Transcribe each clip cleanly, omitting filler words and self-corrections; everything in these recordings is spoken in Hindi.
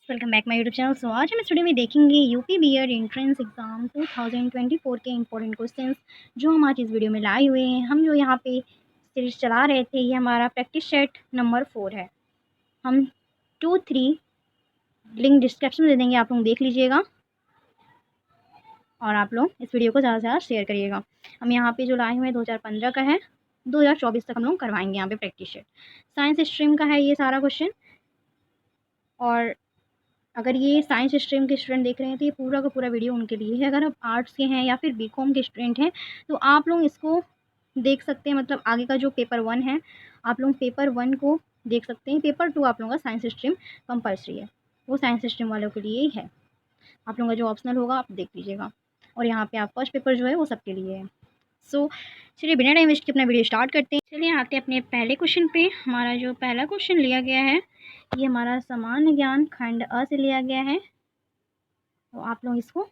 Welcome back my YouTube channel. So आज हम इस वीडियो में देखेंगे यूपी बीएड एंट्रेंस एग्ज़ाम 2024 के इंपॉर्टेंट क्वेश्चंस जो हम आज इस वीडियो में लाए हुए हैं। हम जो यहाँ पे सीरीज चला रहे थे, ये हमारा प्रैक्टिस सेट नंबर 4 है। हम 2-3 लिंक डिस्क्रिप्शन में दे देंगे, आप लोग देख लीजिएगा और आप लोग इस वीडियो को ज़्यादा से ज़्यादा शेयर करिएगा। हम यहाँ पे जो लाए हुए हैं 2015 का है, 2024 तक हम लोग करवाएंगे यहाँ पे प्रैक्टिस सेट। साइंस स्ट्रीम का है ये सारा क्वेश्चन, और अगर ये साइंस स्ट्रीम के स्टूडेंट देख रहे हैं तो ये पूरा का पूरा वीडियो उनके लिए है। अगर आप आर्ट्स के हैं या फिर बीकॉम के स्टूडेंट हैं तो आप लोग इसको देख सकते हैं। मतलब आगे का जो पेपर 1 है, आप लोग पेपर 1 को देख सकते हैं। पेपर 2 आप लोगों का साइंस स्ट्रीम कंपलसरी है, वो साइंस स्ट्रीम वालों के लिए ही है। आप लोगों का जो ऑप्शनल होगा आप देख लीजिएगा, और यहाँ पे आप फर्स्ट पेपर जो है वो सबके लिए है। सो चलिए बिना टाइम वेस्ट के अपना वीडियो स्टार्ट करते हैं। चलिए आते हैं अपने पहले क्वेश्चन पे। हमारा जो पहला क्वेश्चन लिया गया है ये हमारा सामान्य ज्ञान खंड अ से लिया गया है, तो आप लोग इसको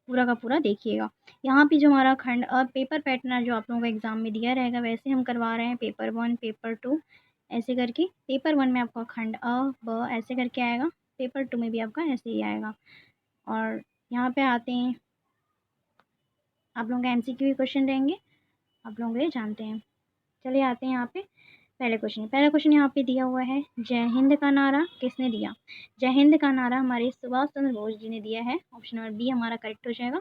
पूरा का पूरा देखिएगा। यहाँ पे जो हमारा खंड अ पेपर पैटर्न जो आप लोगों को एग्ज़ाम में दिया रहेगा वैसे हम करवा रहे हैं। पेपर 1 पेपर 2 ऐसे करके। पेपर 1 में आपका खंड अ ब ऐसे करके आएगा, पेपर 2 में भी आपका ऐसे ही आएगा। और यहाँ पे आते हैं, आप लोगों का एमसीक्यू भी क्वेश्चन रहेंगे, आप लोग ये जानते हैं। चलिए आते हैं यहाँ पे पहला क्वेश्चन यहाँ पे दिया हुआ है, जय हिंद का नारा किसने दिया? जय हिंद का नारा हमारे सुभाष चंद्र बोस जी ने दिया है। ऑप्शन नंबर बी हमारा करेक्ट हो जाएगा।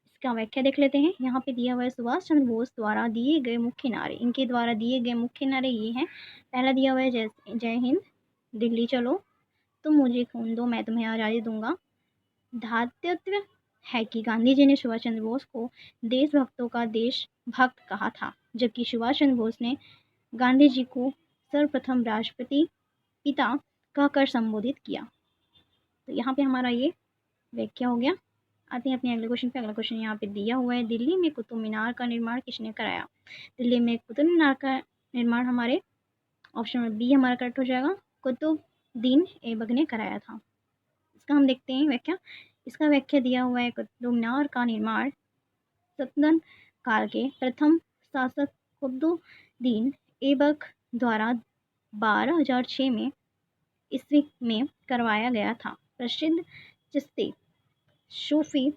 इसका व्याख्या देख लेते हैं। यहाँ पे दिया हुआ है सुभाष चंद्र बोस द्वारा दिए गए मुख्य नारे। इनके द्वारा दिए गए मुख्य नारे ये हैं। पहला दिया हुआ है जय हिंद, दिल्ली चलो, तुम मुझे खून दो मैं तुम्हें आज़ादी दूंगा। धातृत्व है कि गांधी जी ने सुभाष चंद्र बोस को देशभक्तों का देशभक्त कहा था, जबकि सुभाष चंद्र बोस ने गांधी जी को सर्वप्रथम राष्ट्रपति पिता कहकर संबोधित किया। तो यहाँ पे हमारा ये व्याख्या हो गया। आते हैं अपने अगले क्वेश्चन पे। अगला क्वेश्चन यहाँ पे दिया हुआ है, दिल्ली में कुतुब मीनार का निर्माण किसने कराया? दिल्ली में कुतुब मीनार का निर्माण हमारे ऑप्शन में बी हमारा करेक्ट हो जाएगा, कुतुबुद्दीन ऐबक ने कराया था। इसका हम देखते हैं व्याख्या। इसका व्याख्या दिया हुआ है, कुतुब मीनार का निर्माण सल्तनत काल के प्रथम शासक कुतुबुद्दीन ऐबक द्वारा 1206 में ईस्वी में करवाया गया था। प्रसिद्ध चिश्ती सूफी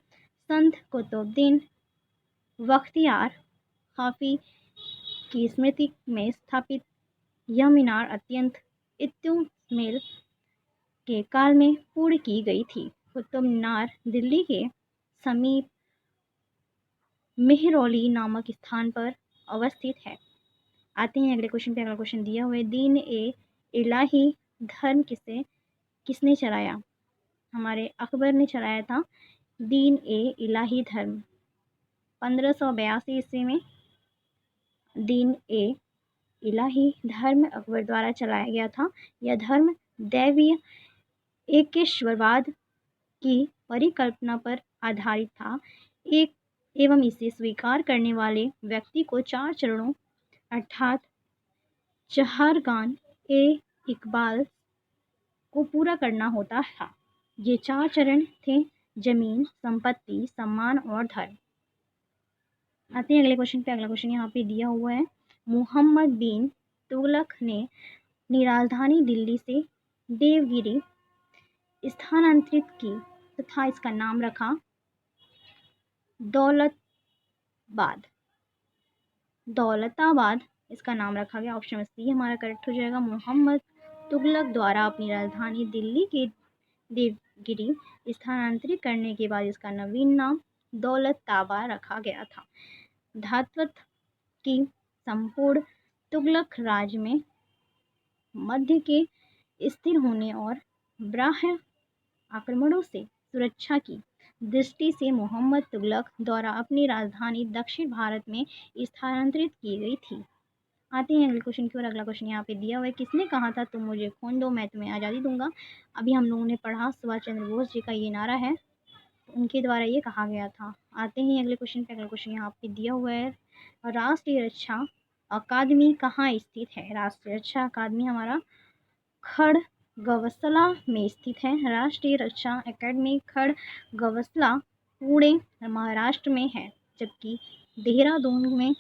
संत कुतुबुद्दीन बख्तियार काफी की स्मृति में स्थापित यह मीनार अत्यंत इत्तुमिल के काल में पूर्ण की गई थी। कुतुब मीनार दिल्ली के समीप मेहरौली नामक स्थान पर अवस्थित है। आते हैं अगले क्वेश्चन पे। अगला क्वेश्चन दिया हुआ है, दीन ए इलाही धर्म किसने चलाया? हमारे अकबर ने चलाया था दीन ए इलाही धर्म। 1582 ईस्वी में दीन ए इलाही धर्म अकबर द्वारा चलाया गया था। यह धर्म दैवीय एकेश्वरवाद की परिकल्पना पर आधारित था, एक एवं इसे स्वीकार करने वाले व्यक्ति को 4 चरणों अर्थात चहारगान ए इकबाल को पूरा करना होता था। ये 4 चरण थे, जमीन, संपत्ति, सम्मान और धर्म। आते हैं अगले क्वेश्चन पे। अगला क्वेश्चन यहाँ पे दिया हुआ है, मोहम्मद बिन तुगलक ने अपनी राजधानी दिल्ली से देवगिरी स्थानांतरित की तथा इसका नाम रखा दौलताबाद इसका नाम रखा गया। ऑप्शन सी हमारा करेक्ट हो जाएगा। मोहम्मद तुगलक द्वारा अपनी राजधानी दिल्ली के देवगिरी स्थानांतरित करने के बाद इसका नवीन नाम दौलताबाद रखा गया था। धातृत्व की संपूर्ण तुगलक राज में मध्य के स्थिर होने और बाह्य आक्रमणों से सुरक्षा की दृष्टि से मोहम्मद तुगलक द्वारा अपनी राजधानी दक्षिण भारत में स्थानांतरित की गई थी। आते हैं अगले क्वेश्चन की ओर। अगला क्वेश्चन यहाँ पे दिया हुआ है, किसने कहा था तुम मुझे खून दो मैं तुम्हें आज़ादी दूंगा? अभी हम लोगों ने पढ़ा सुभाष चंद्र बोस जी का ये नारा है, तो उनके द्वारा ये कहा गया था। आते हैं अगले क्वेश्चन पे। अगला क्वेश्चन यहाँ पे दिया हुआ है, राष्ट्रीय रक्षा अकादमी कहाँ स्थित है? राष्ट्रीय रक्षा अकादमी हमारा खड़गवसला में स्थित है। राष्ट्रीय रक्षा अकादमी खड़गवसला पुणे महाराष्ट्र में है, जबकि देहरादून में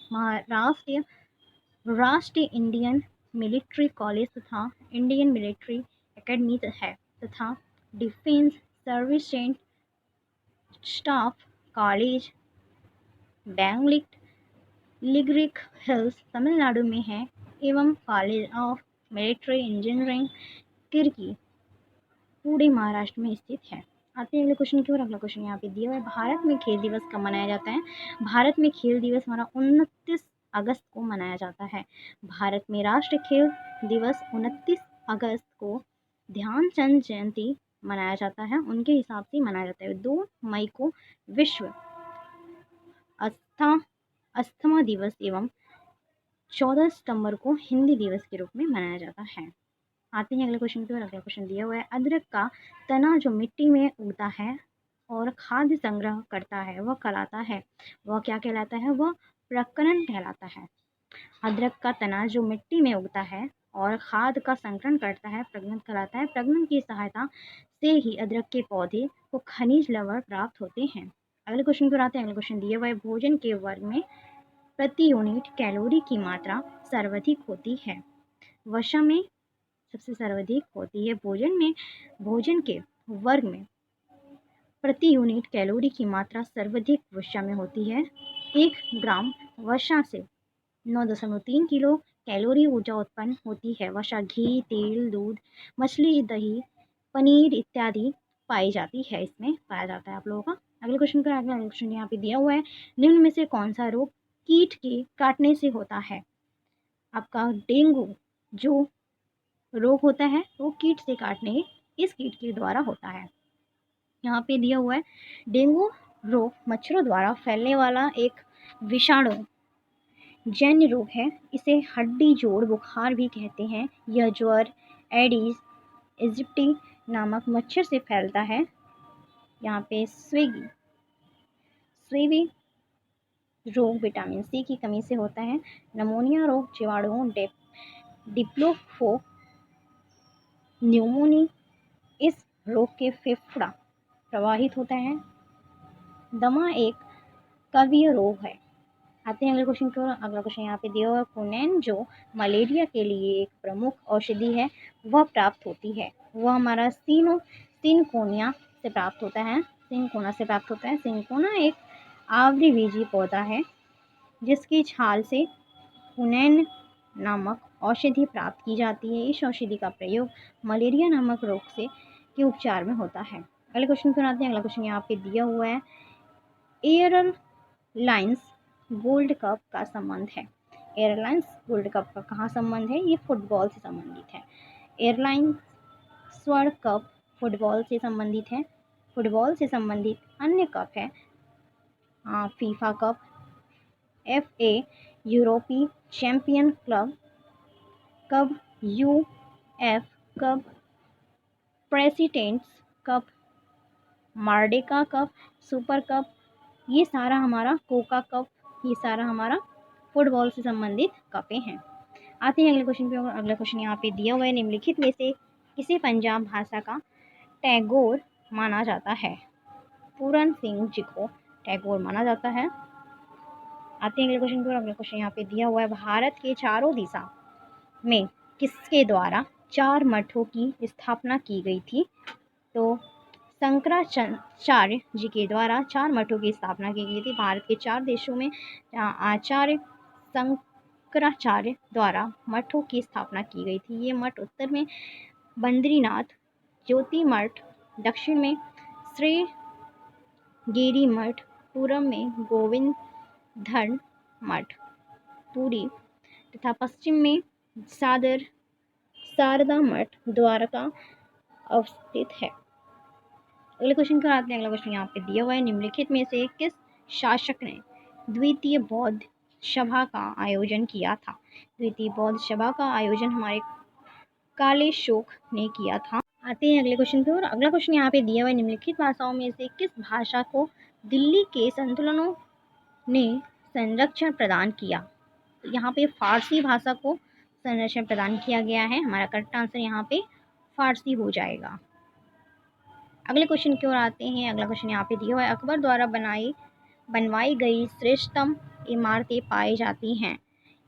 राष्ट्रीय इंडियन मिलिट्री कॉलेज तथा इंडियन मिलिट्री अकेडमी है, तथा डिफेंस सर्विस स्टाफ कॉलेज बैंगलिक लिगरिक हिल्स तमिलनाडु में है एवं college of military engineering Kirkee Pune Maharashtra में स्थित है। आते हैं अगले क्वेश्चन की ओर। अगला क्वेश्चन यहाँ पे दिया हुआ है, भारत में खेल दिवस कब मनाया जाता है? भारत में खेल दिवस हमारा 29 अगस्त को मनाया जाता है। भारत में राष्ट्रीय खेल दिवस 29 अगस्त को ध्यानचंद जयंती मनाया जाता है, उनके हिसाब से मनाया जाता है। 2 मई को विश्व अस्थमा दिवस एवं 14 सितंबर को हिंदी दिवस के रूप में मनाया जाता है। आते हैं अगले क्वेश्चन की ओर। अगला क्वेश्चन दिया हुआ है, अदरक का तना जो मिट्टी में उगता है और खाद्य संग्रह करता है वह कहलाता है, वह क्या कहलाता है? वह प्रकरण कहलाता है। अदरक का तना जो मिट्टी में उगता है और खाद का संग्रहण करता है प्रजनन कहलाता है। प्रजनन की सहायता से ही अदरक के पौधे को खनिज लवण प्राप्त होते हैं। अगले क्वेश्चन पर आते हैं। अगले क्वेश्चन दिया हुआ है, भोजन के वर्ग में प्रति यूनिट कैलोरी की मात्रा सर्वाधिक होती है। वसा में सबसे सर्वाधिक होती है। भोजन के वर्ग में प्रति यूनिट कैलोरी की मात्रा सर्वाधिक वसा में होती है। 1 ग्राम वसा से 9.3 किलो कैलोरी ऊर्जा उत्पन्न होती है। वसा घी, तेल, दूध, मछली, दही, पनीर इत्यादि पाई जाती है, इसमें पाया जाता है आप लोगों का। अगले क्वेश्चन का अगला क्वेश्चन यहाँ पे दिया हुआ है, निम्न में से कौन सा रोग कीट के काटने से होता है? आपका डेंगू जो रोग होता है वो कीट से काटने इस कीट के द्वारा होता है। यहाँ पे दिया हुआ है, डेंगू रोग मच्छरों द्वारा फैलने वाला एक विषाणु जन्य रोग है। इसे हड्डी जोड़ बुखार भी कहते हैं। यह ज्वर एडीज इजिप्टी नामक मच्छर से फैलता है। यहाँ पे स्वेवी रोग विटामिन सी की कमी से होता है। नमोनिया रोग जीवाणुओं डिप्लोफो न्यूमोनी इस रोग के फेफड़ा प्रवाहित होता है। दमा एक कवकीय रोग है। आते हैं अगले क्वेश्चन की ओर। अगला क्वेश्चन यहाँ पे दिया हुआ है, क्विनैन जो मलेरिया के लिए एक प्रमुख औषधि है वह प्राप्त होती है। वह हमारा सिनकोनिया से प्राप्त होता है। सिनकोना एक आवृतबीजी पौधा है जिसकी छाल से क्विनैन नामक औषधि प्राप्त की जाती है। इस औषधि का प्रयोग मलेरिया नामक रोग से के उपचार में होता है। अगले क्वेश्चन पर आते हैं। अगला क्वेश्चन यहाँ पे दिया हुआ है, एयरलाइंस गोल्ड कप का संबंध है। एयरलाइंस गोल्ड कप का कहाँ संबंध है? ये फुटबॉल से संबंधित है। एयरलाइंस स्वर्ण कप फुटबॉल से संबंधित है। फुटबॉल से संबंधित अन्य कप है फीफा कप, FA यूरोपीय champion club cup, UF cup, presidents cup, Merdeka cup, super cup, ये सारा हमारा कोका कप, ये सारा हमारा फुटबॉल से संबंधित कपें हैं। आते हैं अगले क्वेश्चन पे। अगला क्वेश्चन यहाँ पे दिया हुआ है, निम्नलिखित में से किसे पंजाब भाषा का टैगोर माना जाता है? पूरन सिंह जी को टैगोर माना जाता है। आते हैं अगले क्वेश्चन पे। अगला क्वेश्चन यहाँ पे दिया हुआ है, भारत के चारों दिशा में किसके द्वारा 4 मठों की स्थापना की गई थी? तो शंकराचार्य जी के द्वारा 4 मठों की स्थापना की गई थी। भारत के 4 देशों में आचार्य शंकराचार्य द्वारा मठों की स्थापना की गई थी। ये मठ उत्तर में बद्रीनाथ ज्योति मठ, दक्षिण में श्रृंगेरी मठ, पूर्व में गोविंदधर मठ पुरी तथा पश्चिम में शारदा मठ द्वारका अवस्थित है। अगले क्वेश्चन पर आते हैं। अगला क्वेश्चन यहाँ पे दिया हुआ है, निम्नलिखित में से किस शासक ने द्वितीय बौद्ध सभा का आयोजन किया था? द्वितीय बौद्ध सभा का आयोजन हमारे कालेशोक ने किया था। आते हैं अगले क्वेश्चन पर। अगला क्वेश्चन यहाँ पे दिया हुआ है, निम्नलिखित भाषाओं में से किस भाषा को दिल्ली के संतुलनों ने संरक्षण प्रदान किया? तो यहाँ पे फारसी भाषा को संरक्षण प्रदान किया गया है। हमारा करेक्ट आंसर यहाँ पे फारसी हो जाएगा। अगले क्वेश्चन की ओर आते हैं। अगला क्वेश्चन यहाँ पे दिया हुआ है, अकबर द्वारा बनवाई गई श्रेष्ठतम इमारतें पाई जाती हैं।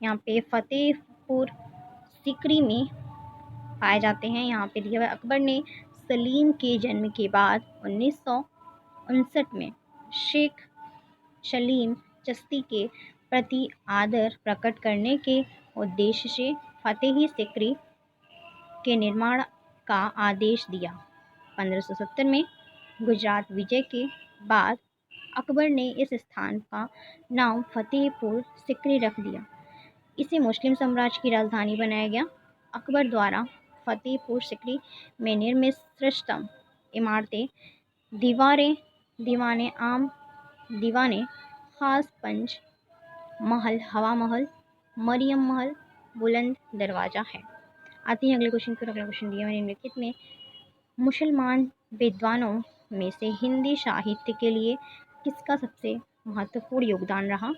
यहाँ पे फतेहपुर सिकरी में पाए जाते हैं। यहाँ पे दिया हुआ है, अकबर ने सलीम के जन्म के बाद 1959 में शेख सलीम चिश्ती के प्रति आदर प्रकट करने के उद्देश्य से फतेही सिकरी के निर्माण का आदेश दिया। 1570 में गुजरात विजय के बाद अकबर ने इस स्थान का नाम फतेहपुर सिकरी रख दिया। इसे मुस्लिम साम्राज्य की राजधानी बनाया गया। अकबर द्वारा फतेहपुर सिकरी में निर्मित श्रेष्ठतम इमारतें दीवाने आम, दीवाने खास, पंच महल, हवा महल, मरियम महल, बुलंद दरवाजा है। आते हैं अगले क्वेश्चन पर। अगला क्वेश्चन दिया मैंने निम्नलिखित में मुसलमान विद्वानों में से हिंदी साहित्य के लिए किसका सबसे महत्वपूर्ण योगदान रहा?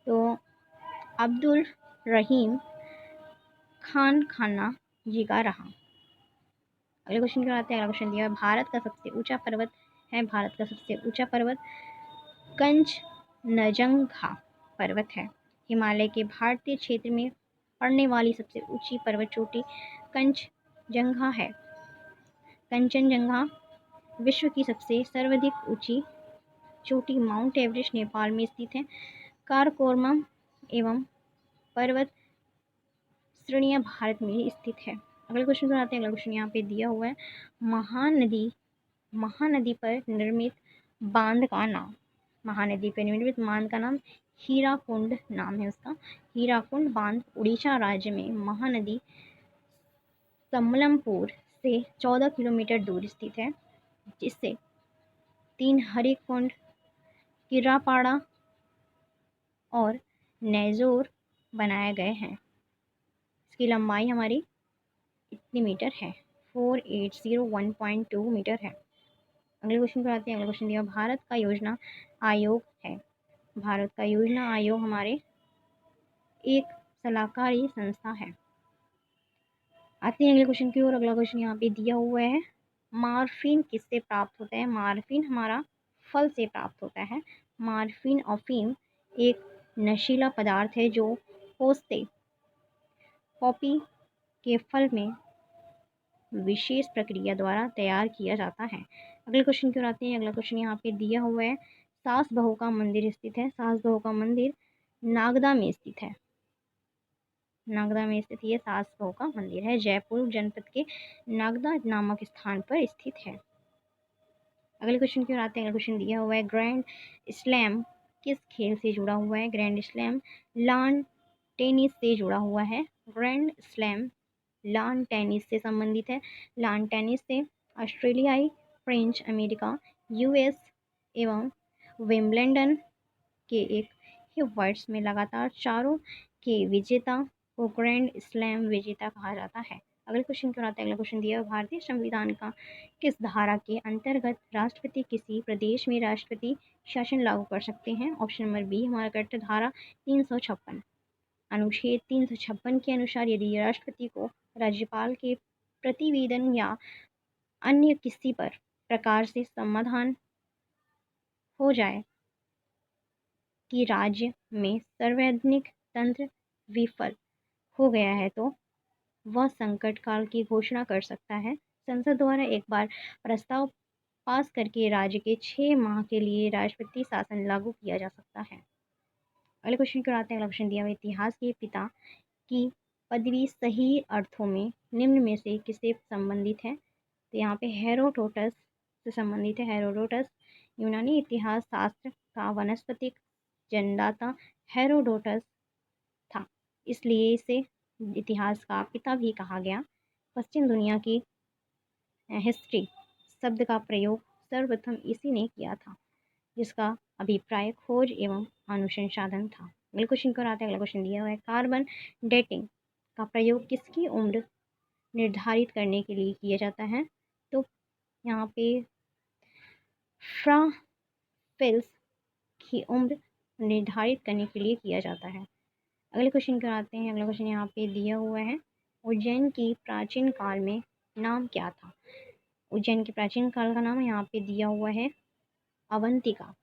तो अब्दुल रहीम खान खाना जी का रहा। अगले क्वेश्चन की आते हैं। अगला क्वेश्चन दिया भारत का सबसे ऊंचा पर्वत है। भारत का सबसे ऊंचा पर्वत कंचनजंगा पर्वत है। हिमालय के भारतीय क्षेत्र में पड़ने वाली सबसे ऊंची पर्वत चोटी कंचनजंगा है। कंचनजंगा विश्व की सबसे सर्वाधिक ऊंची चोटी माउंट एवरेस्ट नेपाल में स्थित है। काराकोरम एवं पर्वत श्रेणियां भारत में स्थित है। अगले क्वेश्चन पर आते हैं। अगला क्वेश्चन यहाँ पे दिया हुआ है महानदी पर निर्मित बांध का नाम। महानदी पर निर्मित बांध का नाम हीराकुंड नाम है उसका। हीराकुंड बांध उड़ीसा राज्य में महानदी समलमपुर से 14 किलोमीटर दूर स्थित है, जिससे 3 हरिकुंड, किरापाड़ा और नैजोर बनाए गए हैं। इसकी लंबाई हमारी इतनी मीटर है, 4801.2 मीटर है। अगले क्वेश्चन पर आते हैं। अगला क्वेश्चन दिया भारत का योजना आयोग है। भारत का योजना आयोग हमारे एक सलाहकारी संस्था है। आते हैं अगले क्वेश्चन की ओर। अगला क्वेश्चन यहाँ पे दिया हुआ है मार्फिन किससे प्राप्त होता है? मार्फिन हमारा फल से प्राप्त होता है। मार्फिन अफीम एक नशीला पदार्थ है जो पॉपी के फल में विशेष प्रक्रिया द्वारा तैयार किया जाता है। अगले क्वेश्चन की ओर आते हैं। अगला क्वेश्चन यहाँ पे दिया हुआ है सास बहू का मंदिर स्थित है। सास बहू का मंदिर नागदा में स्थित है। नागदा में स्थित ये सास बहू का मंदिर है, जयपुर जनपद के नागदा नामक स्थान पर स्थित है। अगले क्वेश्चन की ओर आते हैं। अगला क्वेश्चन दिया हुआ है ग्रैंड स्लैम किस खेल से जुड़ा हुआ है? ग्रैंड स्लैम लॉन टेनिस से जुड़ा हुआ है। ग्रैंड स्लैम लॉन टेनिस से संबंधित है। लॉन टेनिस से ऑस्ट्रेलियाई, फ्रेंच, अमेरिका, यूएस एवं विम्बलडन के एक ही वर्ष में लगातार चारों के विजेता को ग्रैंड स्लैम विजेता कहा जाता है। अगले क्वेश्चन की ओर आते हैं। अगला क्वेश्चन दिया भारतीय संविधान का किस धारा के अंतर्गत राष्ट्रपति किसी प्रदेश में राष्ट्रपति शासन लागू कर सकते हैं? ऑप्शन नंबर बी हमारा करेक्ट है, धारा 356। अनुच्छेद 356 के अनुसार यदि राष्ट्रपति को राज्यपाल के प्रतिवेदन या अन्य किसी प्रकार से समाधान हो जाए कि राज्य में संवैधानिक तंत्र विफल हो गया है तो वह संकट काल की घोषणा कर सकता है। संसद द्वारा एक बार प्रस्ताव पास करके राज्य के 6 माह के लिए राष्ट्रपति शासन लागू किया जा सकता है। अगले क्वेश्चन की ओर आते हैं। अगला क्वेश्चन दिया हुआ इतिहास के पिता की पदवी सही अर्थों में निम्न में से किससे संबंधित है? तो यहाँ पे हेरोडोटस से संबंधित है। हेरोडोटस यूनानी इतिहास शास्त्र का वनस्पतिक जन्मदाता हेरोडोटस था, इसलिए इसे इतिहास का पिता भी कहा गया। पश्चिम दुनिया की हिस्ट्री शब्द का प्रयोग सर्वप्रथम इसी ने किया था, जिसका अभिप्राय खोज एवं अनुसंधान था। अगले क्वेश्चन पर आते हैं। अगला क्वेश्चन दिया हुआ है कार्बन डेटिंग का प्रयोग किसकी उम्र निर्धारित करने के लिए किया जाता है? तो यहाँ पे फ्राफिल्स की उम्र निर्धारित करने के लिए किया जाता है। अगले क्वेश्चन पर आते हैं। अगला क्वेश्चन यहाँ पे दिया हुआ है उज्जैन की प्राचीन काल में नाम क्या था? उज्जैन के प्राचीन काल का नाम यहाँ पे दिया हुआ है अवंतिका।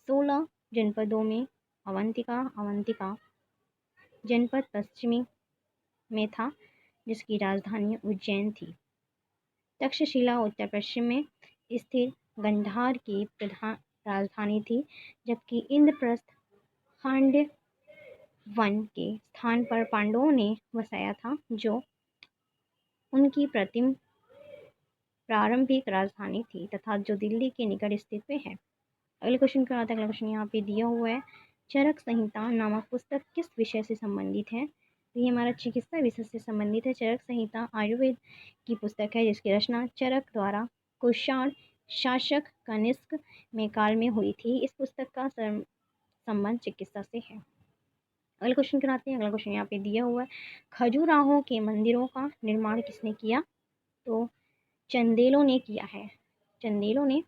16 जनपदों में अवंतिका जनपद पश्चिमी में था, जिसकी राजधानी उज्जैन थी। तक्षशिला उत्तर पश्चिम में स्थित गंधार की प्रधान राजधानी थी, जबकि इंद्रप्रस्थ खांडव वन के स्थान पर पांडवों ने बसाया था, जो उनकी प्रतिम प्रारंभिक राजधानी थी तथा जो दिल्ली के निकट स्थित में है। अगले क्वेश्चन का आता है। अगला क्वेश्चन यहाँ पे दिया हुआ है, चरक संहिता नामक पुस्तक किस विषय से संबंधित है? तो ये हमारा चिकित्सा विषय से संबंधित है। चरक संहिता आयुर्वेद की पुस्तक है, जिसकी रचना चरक द्वारा कुषाण शासक कनिष्क में काल में हुई थी। इस पुस्तक का संबंध चिकित्सा से है। अगले क्वेश्चन कराते हैं। अगला क्वेश्चन यहाँ पे दिया हुआ है, खजुराहो के मंदिरों का निर्माण किसने किया? तो चंदेलों ने किया है। चंदेलों ने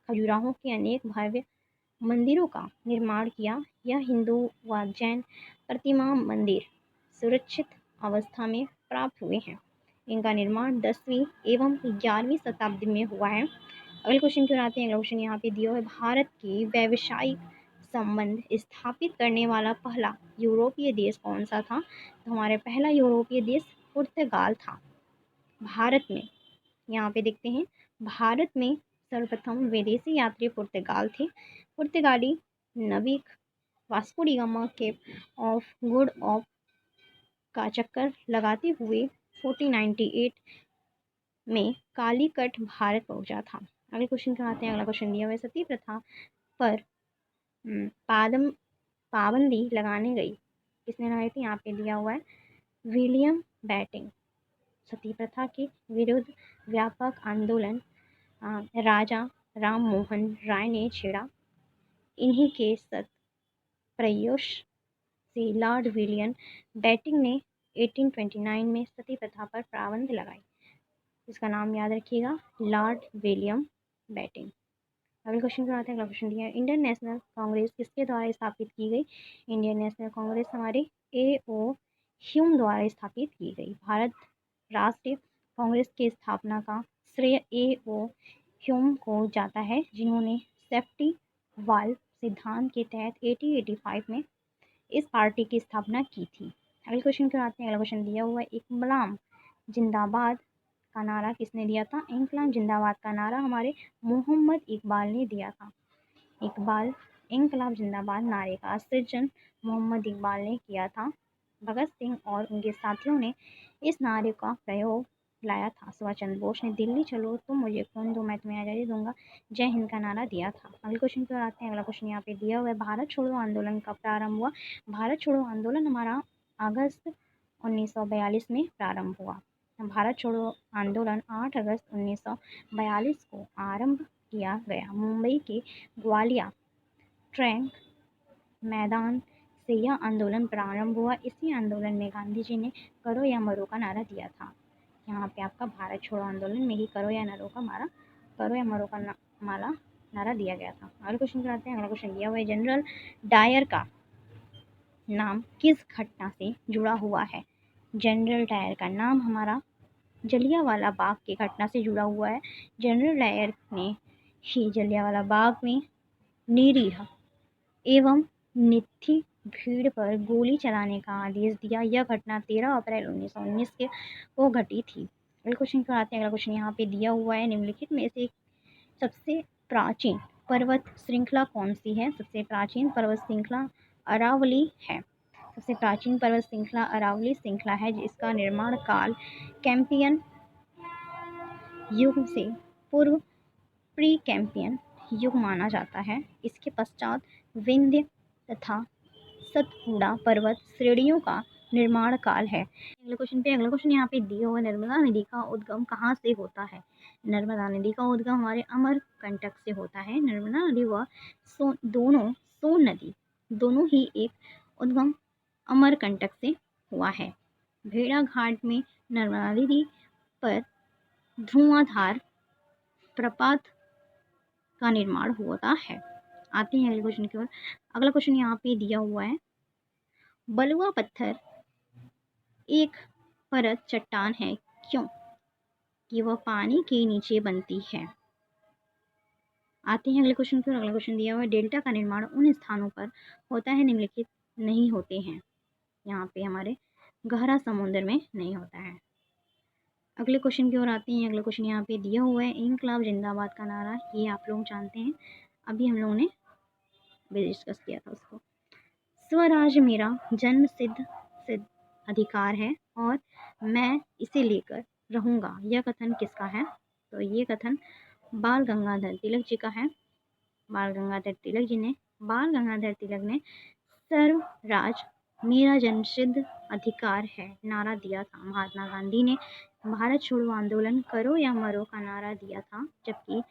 खजुराहो के अनेक भव्य मंदिरों का निर्माण किया। यह हिंदू व जैन प्रतिमा मंदिर सुरक्षित अवस्था में प्राप्त हुए हैं। इनका निर्माण 10वीं एवं 11वीं शताब्दी में हुआ है। अगले क्वेश्चन की ओर आते हैं। अगला क्वेश्चन यहाँ पे दिया हुआ है, भारत की व्यावसायिक संबंध स्थापित करने वाला पहला यूरोपीय देश कौन सा था? तो हमारे पहला यूरोपीय देश पुर्तगाल था। भारत में यहाँ पे देखते हैं, भारत में सर्वप्रथम विदेशी यात्री पुर्तगाल थे। पुर्तगाली नाविक Vasco da Gama Cape of Good Hope का चक्कर लगाते हुए 1498 में कालीकट भारत पहुंचा था। अगले क्वेश्चन का आते हैं। अगला क्वेश्चन दिया हुआ है, सती प्रथा पर पादम पाबंदी लगाने गई किसने लगाई थी? यहाँ पे दिया हुआ है, विलियम बेंटिंक। सती प्रथा के विरुद्ध व्यापक आंदोलन राजा राम मोहन राय ने छेड़ा। इन्हीं के सत प्रयोश से लॉर्ड विलियम बेंटिंक ने 1829 में सती प्रथा पर पाबंद लगाई। इसका नाम याद रखिएगा, लॉर्ड विलियम बेंटिंक। अगले क्वेश्चन पर आते हैं। अगला क्वेश्चन दिया है, इंडियन नेशनल कांग्रेस किसके द्वारा स्थापित की गई? इंडियन नेशनल कांग्रेस हमारे A.O. ह्यूम द्वारा स्थापित की गई। भारत राष्ट्रीय कांग्रेस की स्थापना का श्रेय A.O. ह्यूम को जाता है, जिन्होंने सेफ्टी वाल्व सिद्धांत के तहत 1885 में इस पार्टी की स्थापना की थी। अगले क्वेश्चन पर आते हैं। अगला क्वेश्चन दिया हुआ है, इकबाल जिंदाबाद का नारा किसने दिया था? इंकलाब जिंदाबाद का नारा हमारे मोहम्मद इकबाल ने दिया था। इकबाल इंकलाब जिंदाबाद नारे का सृजन मोहम्मद इकबाल ने किया था। भगत सिंह और उनके साथियों ने इस नारे का प्रयोग लाया था। सुभाष चंद्र बोस ने दिल्ली चलो तुम मुझे खून दो मैं तुम्हें आज़ादी दूंगा जय हिंद का नारा दिया था। अगले क्वेश्चन पर आते हैं। अगला क्वेश्चन यहाँ पे दिया हुआ है, भारत छोड़ो आंदोलन कब प्रारंभ हुआ? भारत छोड़ो आंदोलन हमारा अगस्त 1942 में प्रारंभ हुआ। भारत छोड़ो आंदोलन 8 अगस्त 1942 को आरंभ किया गया। मुंबई के ग्वालिया ट्रैंक मैदान से यह आंदोलन प्रारंभ हुआ। इसी आंदोलन में गांधी जी ने करो या मरो का नारा दिया था। यहाँ पे आपका भारत छोड़ो आंदोलन में ही करो या मरो का नारा दिया गया था। अगले क्वेश्चन कराते हैं। अगला क्वेश्चन दिया हुआ है, जनरल डायर का नाम किस घटना से जुड़ा हुआ है? जनरल डायर का नाम हमारा जलियांवाला बाग की घटना से जुड़ा हुआ है। जनरल डायर ने ही जलियांवाला बाग में निरीह एवं निथी भीड़ पर गोली चलाने का आदेश दिया। यह घटना 13 अप्रैल 1919 को घटी थी। अगले क्वेश्चन पर आते हैं। अगला क्वेश्चन यहाँ पे दिया हुआ है, निम्नलिखित में से सबसे प्राचीन पर्वत श्रृंखला कौन सी है? सबसे प्राचीन पर्वत श्रृंखला अरावली है। सबसे प्राचीन पर्वत श्रृंखला अरावली श्रृंखला है, जिसका निर्माण काल कैंपियन युग से पूर्व प्री कैंपियन युग माना जाता है। इसके पश्चात विंध्य तथा सतपुड़ा पर्वत श्रेणियों का निर्माण काल है। अगले क्वेश्चन यहाँ पे दिया हुआ, नर्मदा नदी का उद्गम कहाँ से होता है? नर्मदा नदी का उद्गम हमारे अमरकंटक से होता है। नर्मदा नदी व सोन नदी दोनों ही एक उद्गम अमरकंटक से हुआ है। भेड़ाघाट में नर्मदा नदी पर धुआंधार प्रपात का निर्माण होता है। आते हैं अगले क्वेश्चन की ओर। अगला क्वेश्चन यहाँ पे दिया हुआ है, बलुआ पत्थर एक परत चट्टान है क्यों कि वह पानी के नीचे बनती है। आते हैं अगले क्वेश्चन की ओर। अगला क्वेश्चन दिया हुआ है, डेल्टा का निर्माण उन स्थानों पर होता है निम्नलिखित नहीं होते हैं। यहाँ पे हमारे गहरा समुद्र में नहीं होता है। अगले क्वेश्चन की ओर आते हैं। अगला क्वेश्चन यहाँ पे दिया हुआ है, इंकलाब जिंदाबाद का नारा, ये आप लोग जानते हैं, अभी हम लोगों ने डिस्कस किया था उसको। स्वराज मेरा जन्म सिद्ध सिद्ध अधिकार है और मैं इसे लेकर रहूँगा, यह कथन किसका है? तो ये कथन बाल गंगाधर तिलक जी का है। बाल गंगाधर तिलक ने सर्वराज मेरा जन्मसिद्ध अधिकार है नारा दिया था। महात्मा गांधी ने भारत छोड़ो आंदोलन करो या मरो का नारा दिया था, जबकि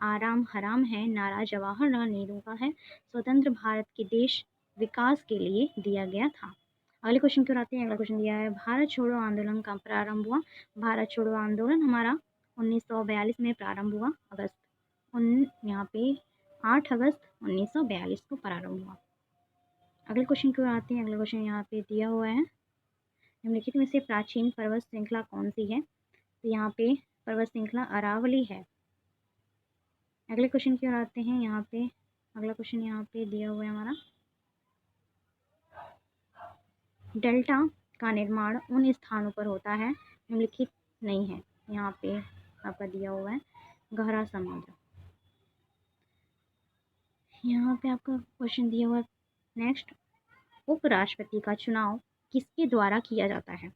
आराम हराम है नारा जवाहरलाल नेहरू का है। स्वतंत्र भारत के देश विकास के लिए दिया गया था। अगले क्वेश्चन की ओर आते हैं। अगला क्वेश्चन दिया है, भारत छोड़ो आंदोलन का प्रारंभ हुआ। भारत छोड़ो आंदोलन हमारा 1942 में प्रारंभ हुआ। यहाँ पे 8 अगस्त 1942 को प्रारंभ हुआ। अगले क्वेश्चन की ओर आते हैं। अगला क्वेश्चन यहाँ पे दिया हुआ है, निम्नलिखित में से प्राचीन पर्वत श्रृंखला कौन सी है? तो यहाँ पे पर्वत श्रृंखला अरावली है। अगले क्वेश्चन की ओर आते हैं। यहाँ पे अगला क्वेश्चन यहाँ पे दिया हुआ है हमारा, डेल्टा का निर्माण उन स्थानों पर होता है, निम्नलिखित नहीं है। यहाँ पे आपका दिया हुआ है गहरा समुद्र। यहाँ पे आपका क्वेश्चन दिया हुआ है नेक्स्ट, उपराष्ट्रपति का चुनाव किसके द्वारा किया जाता है?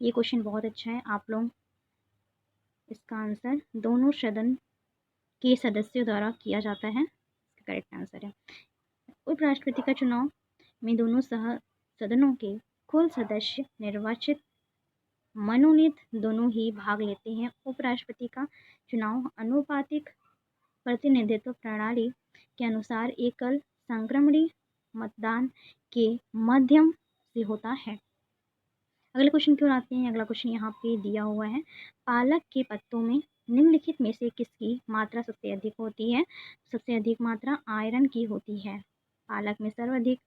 ये क्वेश्चन बहुत अच्छा है, आप लोग इसका आंसर दोनों सदन के सदस्यों द्वारा किया जाता है, इसका करेक्ट आंसर है। उपराष्ट्रपति का चुनाव में दोनों सदनों के कुल सदस्य निर्वाचित मनोनीत दोनों ही भाग लेते हैं। उपराष्ट्रपति का चुनाव अनुपातिक प्रतिनिधित्व प्रणाली के अनुसार एकल संक्रमणी मतदान के माध्यम से होता है। अगले क्वेश्चन की ओर आते हैं। अगला क्वेश्चन यहाँ पे दिया हुआ है, पालक के पत्तों में निम्नलिखित में से किसकी मात्रा सबसे अधिक होती है? सबसे अधिक मात्रा आयरन की होती है। पालक में सर्वाधिक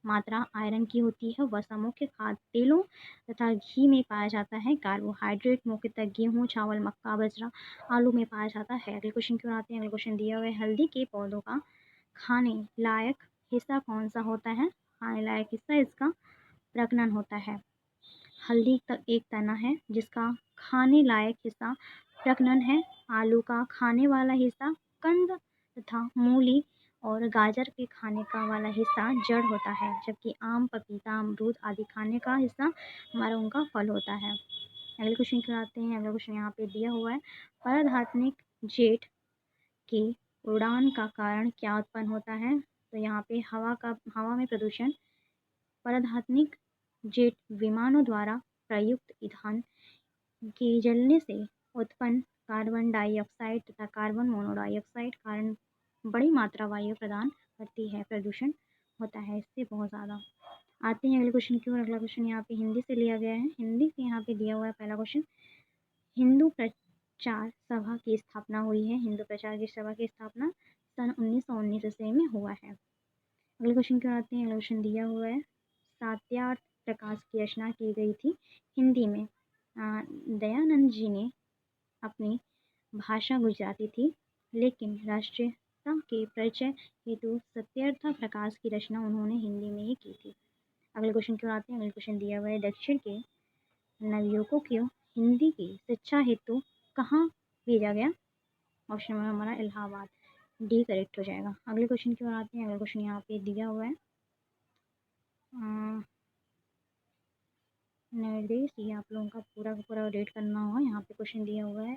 मात्रा आयरन की होती है। वसा मुख्य खाद्य तेलों तथा घी में पाया जाता है। कार्बोहाइड्रेट मुख्यतः गेहूँ, चावल, मक्का, बाजरा, आलू में पाया जाता है। अगले क्वेश्चन की ओर आते हैं। अगले क्वेश्चन दिया हुआ है, हल्दी के पौधों का खाने लायक हिस्सा कौन सा होता है? खाने लायक हिस्सा इसका प्रजनन होता है। हल्दी एक तना है जिसका खाने लायक हिस्सा प्रजनन है। आलू का खाने वाला हिस्सा कंद तथा मूली और गाजर के खाने का वाला हिस्सा जड़ होता है, जबकि आम, पपीता, अमरूद आदि खाने का हिस्सा हमारा उनका फल होता है। अगले क्वेश्चन की आते हैं। अगला क्वेश्चन यहाँ पे दिया हुआ है, पराधात्मिक जेट की उड़ान का कारण क्या उत्पन्न होता है? तो यहाँ पे हवा में प्रदूषण, पराधात्मिक जेट विमानों द्वारा प्रयुक्त ईंधन के जलने से उत्पन्न कार्बन डाइऑक्साइड तथा कार्बन मोनोऑक्साइड कारण बड़ी मात्रा वायु प्रदान करती है, प्रदूषण होता है इससे बहुत ज़्यादा। आते हैं अगले क्वेश्चन की ओर। अगला क्वेश्चन यहाँ पे हिंदी से लिया गया है। हिंदी से यहाँ पे दिया हुआ है पहला क्वेश्चन, हिंदू प्रचार सभा की स्थापना हुई है। हिंदू प्रचार की सभा की स्थापना सन 1919 ईस्वी में हुआ है। अगले क्वेश्चन की ओर आते हैं। अगला क्वेश्चन दिया हुआ है, सात्यार्थ प्रकाश की रचना की गई थी हिंदी में। दयानंद जी ने अपनी भाषा गुजराती थी, लेकिन राष्ट्रीयता के परिचय हेतु सत्यार्थ प्रकाश की रचना उन्होंने हिंदी में ही की थी। अगले क्वेश्चन की ओर आते हैं। अगले क्वेश्चन दिया हुआ है, दक्षिण के नवयुवकों को हिंदी की शिक्षा हेतु कहाँ भेजा गया? ऑप्शन में हमारा इलाहाबाद, डी करेक्ट हो जाएगा। अगले क्वेश्चन की ओर आते हैं। अगला क्वेश्चन यहाँ पे दिया हुआ है, निर्देश, ये आप लोगों का पूरा का पूरा रेड करना होगा। यहाँ पे क्वेश्चन दिया हुआ है,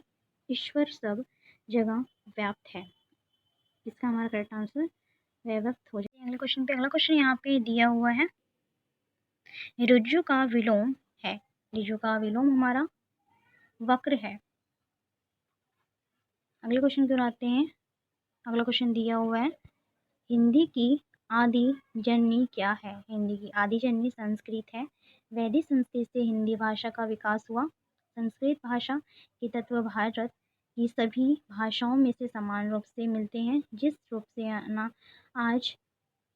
ईश्वर सब जगह व्याप्त है, इसका हमारा करेक्ट आंसर व्याप्त हो जाए। अगले क्वेश्चन पे अगला क्वेश्चन यहाँ पे दिया हुआ है, ऋजु का विलोम है। ऋजु का विलोम हमारा वक्र है। अगले क्वेश्चन की ओर आते हैं। अगला क्वेश्चन दिया हुआ है, हिंदी की आदि जननी क्या है? हिंदी की आदि जननी संस्कृत है। वैदिक संस्कृत से हिंदी भाषा का विकास हुआ। संस्कृत भाषा के तत्व भारत की सभी भाषाओं में से समान रूप से मिलते हैं। जिस रूप से आज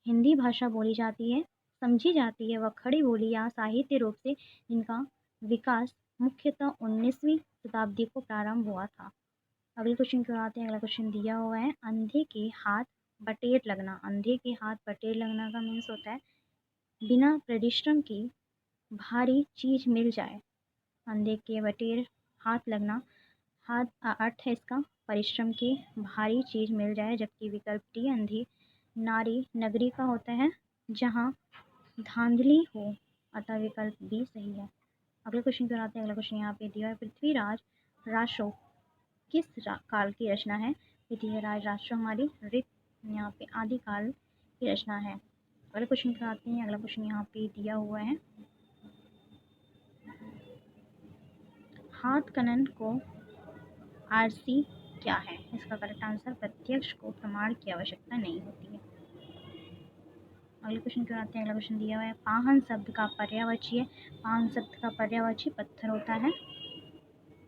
हिंदी भाषा बोली जाती है, समझी जाती है, वह खड़ी बोली या साहित्य रूप से इनका विकास मुख्यतः 19वीं शताब्दी को प्रारंभ हुआ था। अगले क्वेश्चन की ओर आते हैं। अगला क्वेश्चन दिया हुआ है, अंधे के हाथ बटेर लगना। अंधे के हाथ बटेर लगना का मीन्स होता है बिना परिश्रम की भारी चीज मिल जाए। अंधे के बटेर हाथ लगना, हाथ अर्थ है इसका परिश्रम की, भारी चीज़ मिल जाए, जबकि विकल्प डी अंधी नारी नगरी का होता है जहाँ धांधली हो, अतः विकल्प बी सही है। अगले क्वेश्चन पर आते हैं। अगला क्वेश्चन यहाँ पे दिया है, पृथ्वीराज राशो किस काल की रचना है? पृथ्वीराज राशो हमारी ऋत यहाँ पे आदिकाल की रचना है। अगले क्वेश्चन पर आते हैं। अगला क्वेश्चन यहाँ पे दिया हुआ है, हाथ खनन को आरसी क्या है? इसका करेक्ट आंसर प्रत्यक्ष को प्रमाण की आवश्यकता नहीं होती है। अगले क्वेश्चन की ओर आते हैं। अगला क्वेश्चन दिया हुआ है, पाहन शब्द का पर्यायवाची, पाहन शब्द का पर्यायवाची पत्थर होता है।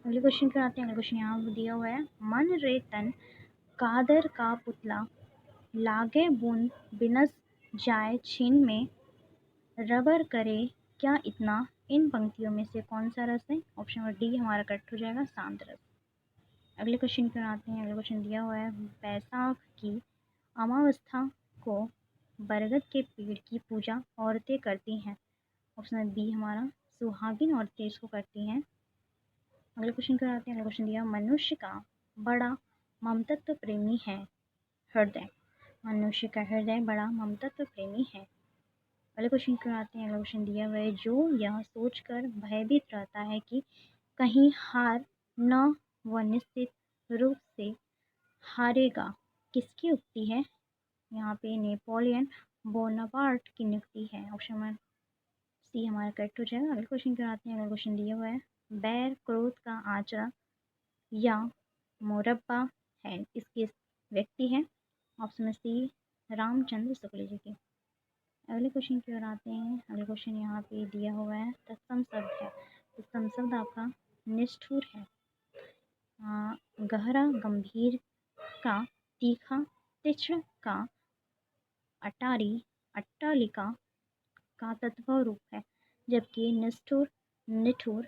अगले क्वेश्चन की ओर आते हैं। अगला क्वेश्चन यहाँ दिया हुआ है, मन रे तन कादर का पुतला लागे बुन बिनस जाए छीन में रबर करे क्या इतना, इन पंक्तियों में से कौन सा रस है? ऑप्शन नंबर डी हमारा करेक्ट हो जाएगा, शांत रस। अगले क्वेश्चन पर आते हैं। अगले क्वेश्चन दिया हुआ है, बैसाख की अमावस्या को बरगद के पेड़ की पूजा औरतें करती हैं। ऑप्शन बी हमारा सुहागिन औरतें इसको करती हैं। अगले क्वेश्चन पर आते हैं। अगला क्वेश्चन दिया, मनुष्य का बड़ा ममतत्व प्रेमी है हृदय। मनुष्य का हृदय बड़ा ममतत्व प्रेमी है। अगले क्वेश्चन पर आते हैं। अगला क्वेश्चन दिया हुआ है, जो यह सोचकर भयभीत रहता है कि कहीं हार न व निश्चित रूप से हारेगा, किसकी उक्ति है? यहाँ पे नेपोलियन बोनापार्ट की नियुक्ति है। ऑप्शन नंबर सी हमारा करेक्ट हो जाएगा। अगले क्वेश्चन पर आते हैं। अगला क्वेश्चन दिया हुआ है, बैर क्रोध का आचरण या मोरब्बा है, इसके व्यक्ति है। ऑप्शन सी रामचंद्र शुक्ल जी की। अगले क्वेश्चन की ओर आते हैं। अगले क्वेश्चन यहाँ पे दिया हुआ है, तत्सम शब्द है। तत्सम शब्द आपका निष्ठुर है। गहरा गंभीर का, तीखा तीक्ष्ण का, अटारी अट्टालिका का तत्व रूप है, जबकि निष्ठुर निठुर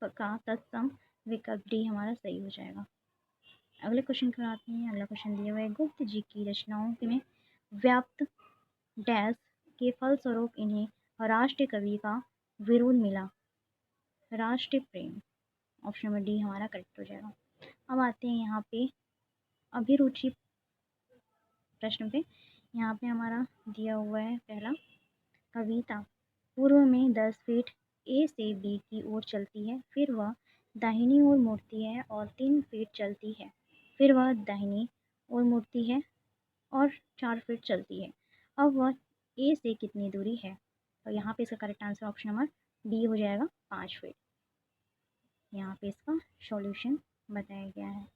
का तत्सम विकल्प डी हमारा सही हो जाएगा। अगले क्वेश्चन पर आते हैं। अगला क्वेश्चन दिया हुआ है, गुप्त जी की रचनाओं में व्याप्त डैश के फलस्वरूप इन्हें राष्ट्रीय कवि का विरोध मिला, राष्ट्रीय प्रेम। ऑप्शन नंबर डी हमारा करेक्ट हो जाएगा। अब आते हैं यहाँ पे अभिरुचि प्रश्न पे। यहाँ पे हमारा दिया हुआ है पहला, कविता पूर्व में 10 फीट ए से बी की ओर चलती है, फिर वह दाहिनी ओर मुड़ती है और 3 फीट चलती है, फिर वह दाहिनी ओर मुड़ती है और 4 फीट चलती है। अब वह ए से कितनी दूरी है? तो यहाँ पे इसका correct answer option number B हो जाएगा, 5 फीट। यहाँ पे इसका सॉल्यूशन बताया गया है।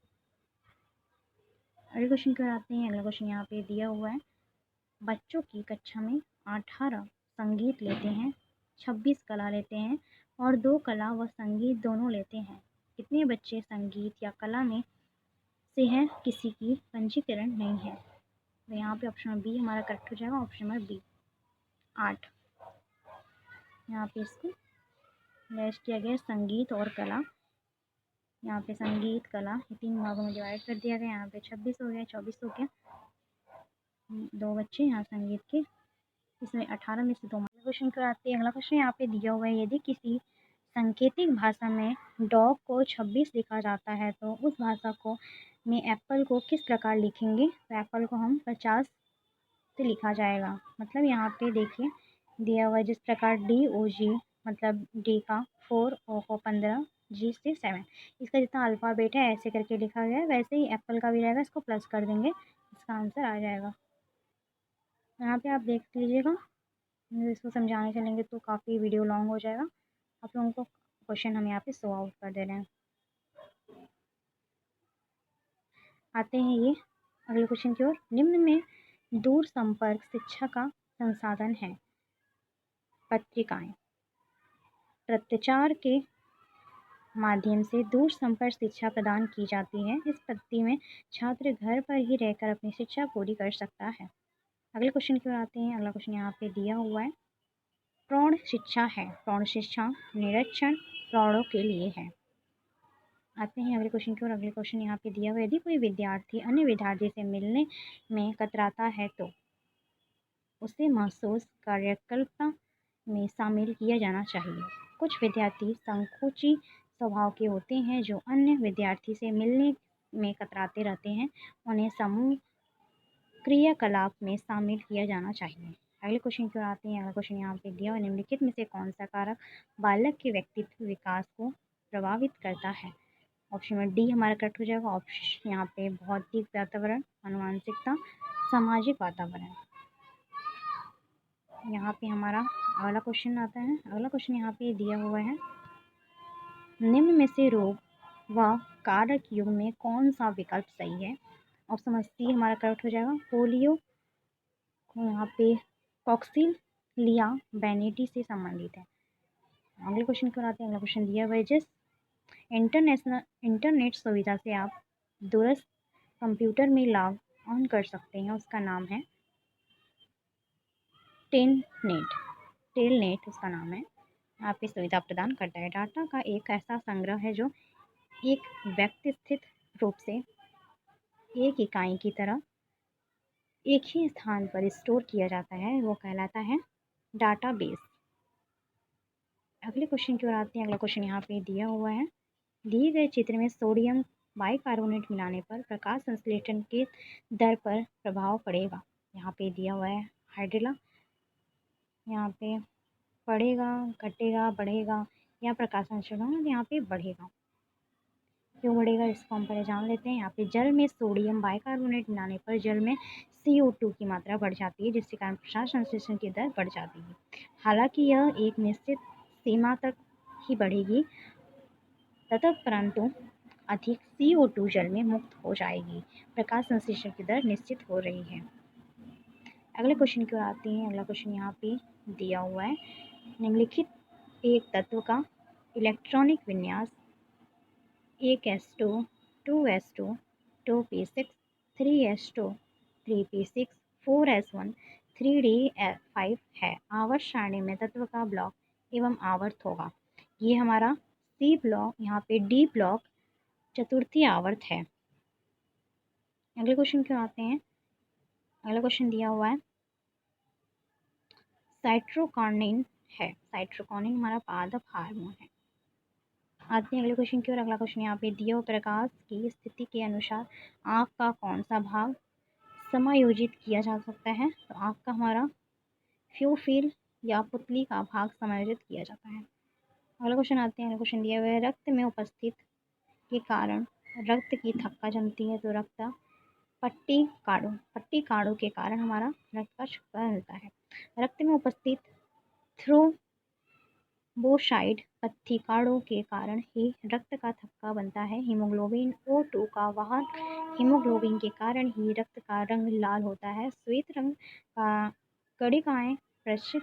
अगले क्वेश्चन पर आते हैं। अगला क्वेश्चन यहाँ पे दिया हुआ है, बच्चों की कक्षा में 18 संगीत लेते हैं, 26 कला लेते हैं और 2 कला व संगीत दोनों लेते हैं। कितने बच्चे संगीत या कला में से हैं, किसी की पंजीकरण नहीं है? तो यहाँ पे ऑप्शन बी हमारा करेक्ट हो जाएगा, ऑप्शन नंबर बी 8। यहाँ पे इसको डैश किया गया, संगीत और कला। यहाँ पे संगीत कला ये 3 भागों में डिवाइड कर दिया गया। यहाँ पे 26 हो गया, 24 हो गया, 2 बच्चे यहाँ संगीत के, इसमें 18 में से 2। क्वेश्चन पर आते हैं। अगला क्वेश्चन यहाँ पे दिया हुआ है, यदि किसी सांकेतिक भाषा में डॉग को 26 लिखा जाता है तो उस भाषा को में एप्पल को किस प्रकार लिखेंगे? तो एप्पल को हम 50 से लिखा जाएगा। मतलब यहाँ पे देखिए दिया हुआ है, जिस प्रकार डी ओ जी मतलब डी का 4, ओ को 15, जी से 7, इसका जितना अल्फ़ाबेट है ऐसे करके लिखा गया है, वैसे ही एप्पल का भी रहेगा, इसको प्लस कर देंगे, इसका आंसर आ जाएगा। यहाँ पे आप देख लीजिएगा, इसको समझाने चलेंगे तो काफ़ी वीडियो लॉन्ग हो जाएगा। आप लोगों को क्वेश्चन हम यहाँ पे सो आउट कर दे रहे हैं। आते हैं ये अगले क्वेश्चन की ओर, निम्न में दूर संपर्क शिक्षा का संसाधन है। पत्रिकाएं पत्राचार के माध्यम से दूर संपर्क शिक्षा प्रदान की जाती है। इस पद्धति में छात्र घर पर ही रहकर अपनी शिक्षा पूरी कर सकता है। अगले क्वेश्चन की ओर आते हैं। अगला क्वेश्चन यहाँ पे दिया हुआ है, प्रौढ़ शिक्षा है। प्रौढ़ शिक्षा निरीक्षण प्रौढ़ों के लिए है। आते हैं अगले क्वेश्चन की ओर। अगले क्वेश्चन यहाँ पे दिया हुआ है, यदि कोई विद्यार्थी अन्य विद्यार्थी से मिलने में कतराता है तो उसे महसूस कार्यकल्पना में शामिल किया जाना चाहिए। कुछ विद्यार्थी संकोची स्वभाव के होते हैं जो अन्य विद्यार्थी से मिलने में कतराते रहते हैं, उन्हें समूह क्रियाकलाप में शामिल किया जाना चाहिए। अगले क्वेश्चन की ओर आते हैं। अगला क्वेश्चन यहाँ पे दिया हुआ, निम्नलिखित में से कौन सा कारक बालक के व्यक्तित्व विकास को प्रभावित करता है? ऑप्शन में डी हमारा करेक्ट हो जाएगा। ऑप्शन यहाँ पे भौतिक वातावरण, आनुवंशिकता, सामाजिक वातावरण। यहाँ पे हमारा अगला क्वेश्चन आता है। अगला क्वेश्चन यहाँ पे दिया हुआ है, निम्न में से रोग व कारक युग में कौन सा विकल्प सही है? ऑप्शन सी हमारा करेक्ट हो जाएगा। पोलियो यहाँ पे कॉक्सिलिया बैनिटी से संबंधित है। अगले क्वेश्चन पर आते हैं। अगला क्वेश्चन दिया हुआ है, जिस इंटरनेट सुविधा से आप दूरस्थ कंप्यूटर में लॉग ऑन कर सकते हैं उसका नाम है टेलनेट उसका नाम है। आपकी सुविधा प्रदान करता है। डाटा का एक ऐसा संग्रह है जो एक व्यवस्थित रूप से एक इकाई की तरह एक ही स्थान पर स्टोर किया जाता है, वो कहलाता है डाटाबेस। अगले क्वेश्चन की ओर आते हैं। अगला क्वेश्चन यहाँ पे दिया हुआ है, दिए गए चित्र में सोडियम बाइकार्बोनेट मिलाने पर प्रकाश संश्लेषण के दर पर प्रभाव पड़ेगा। यहाँ पे दिया हुआ है हाइड्रेला, यहाँ पे पड़ेगा, घटेगा, बढ़ेगा या प्रकाश संश्लेषण यहाँ पे बढ़ेगा। क्यों बढ़ेगा इसको हम पहले जान लेते हैं। यहाँ पे जल में सोडियम बाइकार्बोनेट मिलाने पर जल में CO2 की मात्रा बढ़ जाती है, जिसके कारण प्रकाश संश्लेषण की दर बढ़ जाती है। हालांकि यह एक निश्चित सीमा तक ही बढ़ेगी, परंतु अधिक CO2 जल में मुक्त हो जाएगी। प्रकाश संश्लेषण की दर निश्चित हो रही है। अगले क्वेश्चन की ओर आते हैं। अगला क्वेश्चन यहाँ पे दिया हुआ है, निम्नलिखित एक तत्व का इलेक्ट्रॉनिक विन्यास 1s2 2s2 2p6 3s2 3p6 4s1 3d5 है। आवर्त सारणी में तत्व का ब्लॉक एवं आवर्त होगा। ये हमारा सी ब्लॉक, यहाँ पे डी ब्लॉक चतुर्थी आवर्त है। अगले क्वेश्चन क्यों आते हैं। अगला क्वेश्चन दिया हुआ है, साइट्रोकानिन है। साइट्रोकानिन हमारा पादप हार्मोन है। आते हैं अगले क्वेश्चन की ओर। अगला क्वेश्चन यहाँ पे दिया हुआ, प्रकाश की स्थिति के अनुसार आँख का कौन सा भाग समायोजित किया जा सकता है? तो आँख का हमारा फ्यूफिल या पुतली का भाग समायोजित किया जाता है। अगला क्वेश्चन आते हैं। अगला क्वेश्चन दिया हुआ है, रक्त में उपस्थित के कारण रक्त की थक्का जमती है। तो रक्त पट्टी काड़ों के कारण हमारा रक्त का थक्का मिलता है। रक्त में उपस्थित थ्रोम्बोसाइट पत्ती काड़ों के कारण ही रक्त का थक्का बनता है। हीमोग्लोबिन O2 का वाहक हीमोग्लोबिन के कारण ही रक्त का रंग लाल होता है। श्वेत रंग का कणिकाएं प्रशित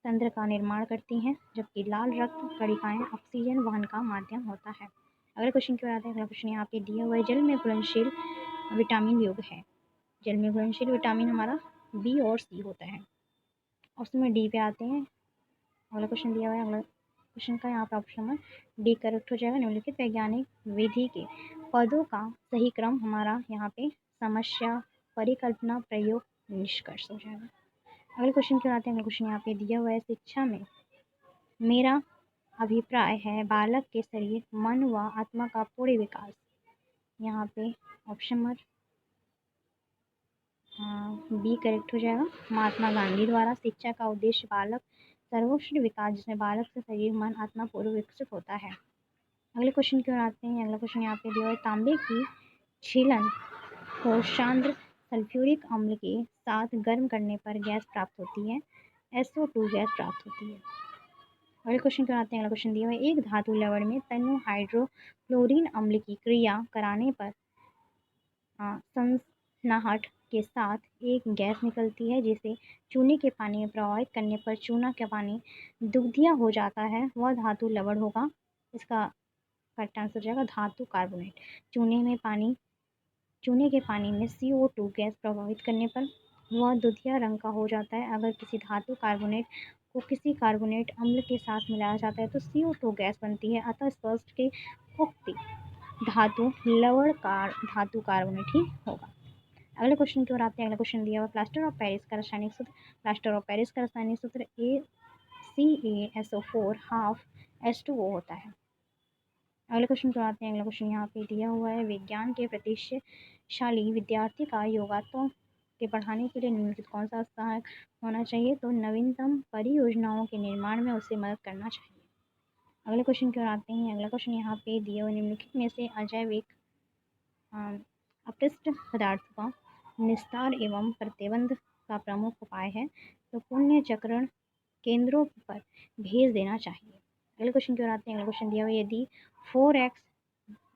तंत्र का निर्माण करती हैं, जबकि लाल रक्त कणिकाएं ऑक्सीजन वहन का माध्यम होता है। अगले क्वेश्चन की ओर आते हैं। अगला क्वेश्चन यहाँ पे दिया हुआ है, जल में घुलनशील विटामिन युग है। जल में घुलनशील विटामिन हमारा B और C होता है। ऑप्शन में डी पे आते हैं। अगला क्वेश्चन दिया हुआ है। अगला क्वेश्चन का यहाँ पे ऑप्शन में डी करेक्ट हो जाएगा। निम्नलिखित वैज्ञानिक विधि के पदों का सही क्रम हमारा यहाँ पे समस्या, परिकल्पना, प्रयोग, निष्कर्ष हो जाएगा। अगले क्वेश्चन की ओर आते हैं। अगला क्वेश्चन यहाँ पे दिया हुआ है, शिक्षा में मेरा अभिप्राय है बालक के शरीर, मन व आत्मा का पूर्ण विकास। यहाँ पे ऑप्शन नंबर बी करेक्ट हो जाएगा। महात्मा गांधी द्वारा शिक्षा का उद्देश्य बालक सर्वोत्कृष्ट विकास, जिसमें बालक से शरीर, मन, आत्मा पूर्व विकसित होता है। अगले क्वेश्चन की ओर आते हैं। अगला क्वेश्चन यहाँ पे दिया है, तांबे की छीलन को सांद्र सल्फ्यूरिक अम्ल के साथ गर्म करने पर गैस प्राप्त होती है, SO2 गैस प्राप्त होती है। अगले क्वेश्चन की ओर आते हैं। अगला क्वेश्चन दिया हुआ है, एक धातु लवण में तनु हाइड्रोक्लोरिन अम्ल की क्रिया कराने पर संस्नाहट के साथ एक गैस निकलती है, जिसे चूने के पानी में प्रवाहित करने पर चूना का पानी दुग्धिया हो जाता है। वह धातु लवण होगा। इसका करेक्ट आंसर हो जाएगा धातु कार्बोनेट। चूने के पानी में CO2 गैस प्रभावित करने पर वह दुधिया रंग का हो जाता है। अगर किसी धातु कार्बोनेट को किसी कार्बोनेट अम्ल के साथ मिलाया जाता है तो CO2 गैस बनती है। अतः स्पष्ट कि उक्त धातु लवण धातु कार्बोनेट ही होगा। अगले क्वेश्चन की ओर आते हैं। अगला क्वेश्चन दिया हुआ, प्लास्टर ऑफ पेरिस का रासायनिक सूत्र। प्लास्टर ऑफ पेरिस का रासायनिक सूत्र CaSO4 हाफ H2O होता है। अगले क्वेश्चन को आते हैं। अगला क्वेश्चन यहाँ पे दिया हुआ है, विज्ञान के प्रतिष्ठाशाली विद्यार्थी का योगात्मक के पढ़ाने के लिए निम्नलिखित कौन सा सहायक होना चाहिए? तो नवीनतम परियोजनाओं के निर्माण में उसे मदद करना चाहिए। अगले क्वेश्चन की ओर आते हैं। अगला क्वेश्चन यहाँ पे दिए हुए निम्नलिखित में से अजैविक अपशिष्ट पदार्थों का निस्तार एवं प्रतिबंध का प्रमुख उपाय है? तो पुण्य चक्रण केंद्रों पर भेज देना चाहिए। अगले क्वेश्चन की ओर आते हैं। अगला क्वेश्चन दिया हुआ है, यदि 4x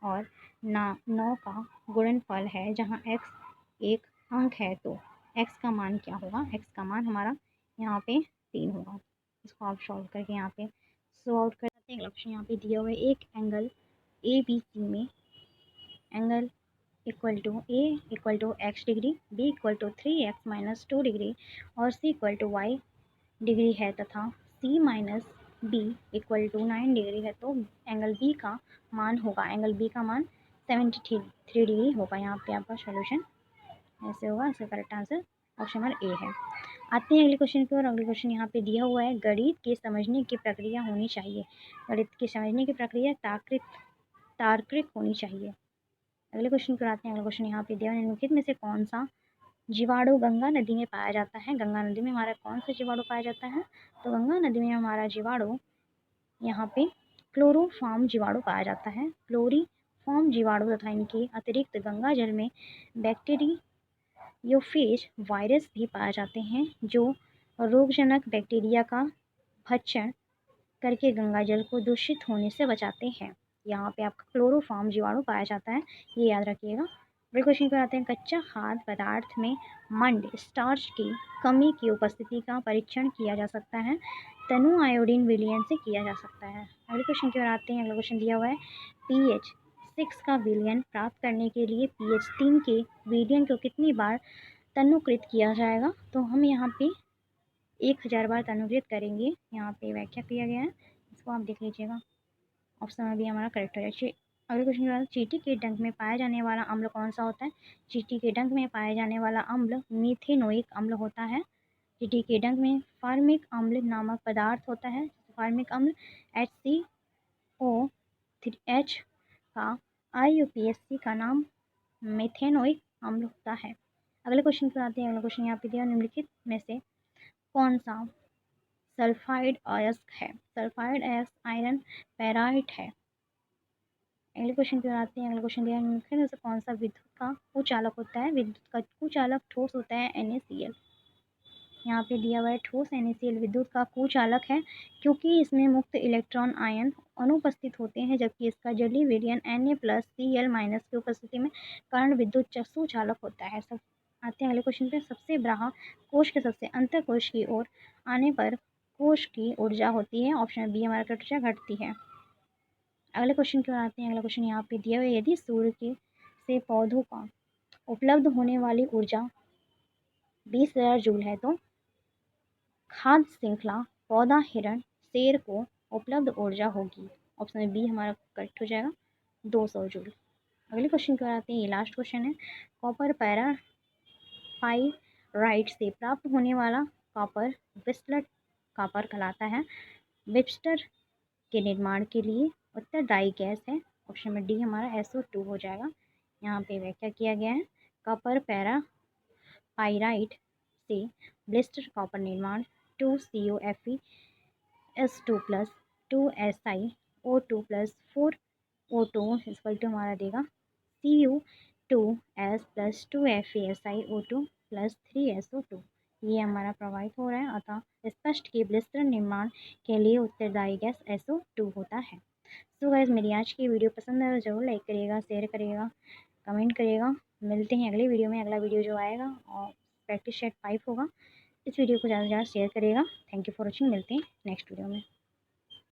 और 9 का गुणनफल है जहाँ x एक अंक है तो x का मान क्या होगा? x का मान हमारा यहाँ पे 3 होगा। इसको आप सॉल्व करके यहाँ पे सॉल्व आउट कर सकते हैं। अगला क्वेश्चन यहाँ पे दिया हुआ है, एक एंगल ए बी सी में angle equal to A equal to x degree, B equal to 3x minus 2 degree और C equal to y degree है तथा C minus B equal to 9 degree है, तो एंगल बी का मान होगा, एंगल बी का मान 73 डिग्री होगा। यहाँ पे आपका सोल्यूशन ऐसे होगा। इसका correct answer option number A है। आते हैं अगले क्वेश्चन की ओर। अगले क्वेश्चन यहाँ पे दिया हुआ है, गणित के समझने की प्रक्रिया होनी चाहिए। गणित के समझने की प्रक्रिया तार्किक होनी चाहिए। अगले क्वेश्चन पर आते हैं। अगला क्वेश्चन यहाँ पे दिया हुआ है, निम्नलिखित में से कौन सा जीवाणु गंगा नदी में पाया जाता है? गंगा नदी में हमारा कौन सा जीवाणु पाया जाता है? तो गंगा नदी में हमारा जीवाणु यहाँ पे क्लोरोफॉर्म जीवाणु पाया जाता है। क्लोरीफॉर्म जीवाणु तथा इनके अतिरिक्त गंगा जल में बैक्टीरियोफेज वायरस भी पाए जाते हैं जो रोगजनक बैक्टीरिया का भक्षण करके गंगा जल को दूषित होने से बचाते हैं। यहाँ पे आपका क्लोरोफॉर्म जीवाणु पाया जाता है, ये याद रखिएगा। अगले क्वेश्चन पर आते हैं, कच्चा खाद्य पदार्थ में मंड स्टार्च की कमी की उपस्थिति का परीक्षण किया जा सकता है? तनु आयोडीन विलयन से किया जा सकता है। अगले क्वेश्चन की ओर आते हैं। अगला क्वेश्चन दिया हुआ है, pH 6 का विलयन प्राप्त करने के लिए pH 3 के विलयन को कितनी बार तनुकृत किया जाएगा? तो हम यहाँ पे 1000 बार तनुकृत करेंगे। यहाँ पे व्याख्या किया गया है, इसको आप देख लीजिएगा। ऑप्शन में भी हमारा करेक्ट हो जाए। अगले क्वेश्चन के बाद, चींटी के डंक में पाया जाने वाला अम्ल कौन सा होता है? चींटी के डंक में पाया जाने वाला अम्ल मीथेनोइक अम्ल होता है। चींटी के डंक में फार्मिक अम्ल नामक पदार्थ होता है। फार्मिक अम्ल HCO3H का IUPAC का नाम मेथेनोइक अम्ल होता है। अगले क्वेश्चन पर आते हैं। अगला क्वेश्चन यहाँ पे दिया, निम्नलिखित में से कौन सा सल्फाइड अयस्क है? सल्फाइड अयस्क आयरन पैराइट है। अगले क्वेश्चन की ओर आते हैं। अगला क्वेश्चन दिया है, निम्नलिखित में से कौन सा विद्युत का कुचालक होता है? विद्युत का कुचालक ठोस होता है NaCl। यहाँ पे दिया हुआ है, ठोस NaCl विद्युत का कुचालक है क्योंकि इसमें मुक्त इलेक्ट्रॉन आयन अनुपस्थित होते हैं, जबकि इसका जलीय विलयन Na+Cl- की उपस्थिति में कारण विद्युत सुचालक होता है। सब आते हैं अगले क्वेश्चन पे, सबसे बाह्य कोश के सबसे अंतर कोश की ओर आने पर कोश की ऊर्जा होती है। ऑप्शन बी हमारा करेक्ट ऊर्जा घटती है। अगले क्वेश्चन की ओर आते हैं। अगला क्वेश्चन यहाँ पे दिया हुआ है, यदि सूर्य के से पौधों का उपलब्ध होने वाली ऊर्जा 20,000 जूल है तो खाद्य श्रृंखला पौधा हिरण शेर को उपलब्ध ऊर्जा होगी। ऑप्शन बी हमारा करेक्ट हो जाएगा, 200 जूल। अगले क्वेश्चन की ओर आते हैं। ये लास्ट क्वेश्चन है, कॉपर पैरापाइराइट से प्राप्त होने वाला कॉपर विस्लट कॉपर कहलाता है। विब्स्टर के निर्माण के लिए उत्तरदायी गैस है। ऑप्शन में डी हमारा SO2 हो जाएगा। यहाँ पे व्याख्या किया गया है, कॉपर पैरापाइराइट से ब्लिस्टर कॉपर निर्माण 2COFeS2 plus 2SiO2 plus 4O2 equal to हमारा देगा Cu2S plus 2FeSiO2 plus 3SO2। ये हमारा प्रोवाइड हो रहा है। अतः स्पष्ट कि ब्लिस्टर निर्माण के लिए उत्तरदायी गैस SO2 होता है। सो गाइस, मेरी आज की वीडियो पसंद है तो ज़रूर लाइक करिएगा, शेयर करिएगा, कमेंट करिएगा। मिलते हैं अगले वीडियो में। अगला वीडियो जो आएगा और प्रैक्टिस सेट 5 होगा। इस वीडियो को ज़्यादा से ज़्यादा शेयर करिएगा। Thank you for watching. मिलते हैं नेक्स्ट वीडियो में।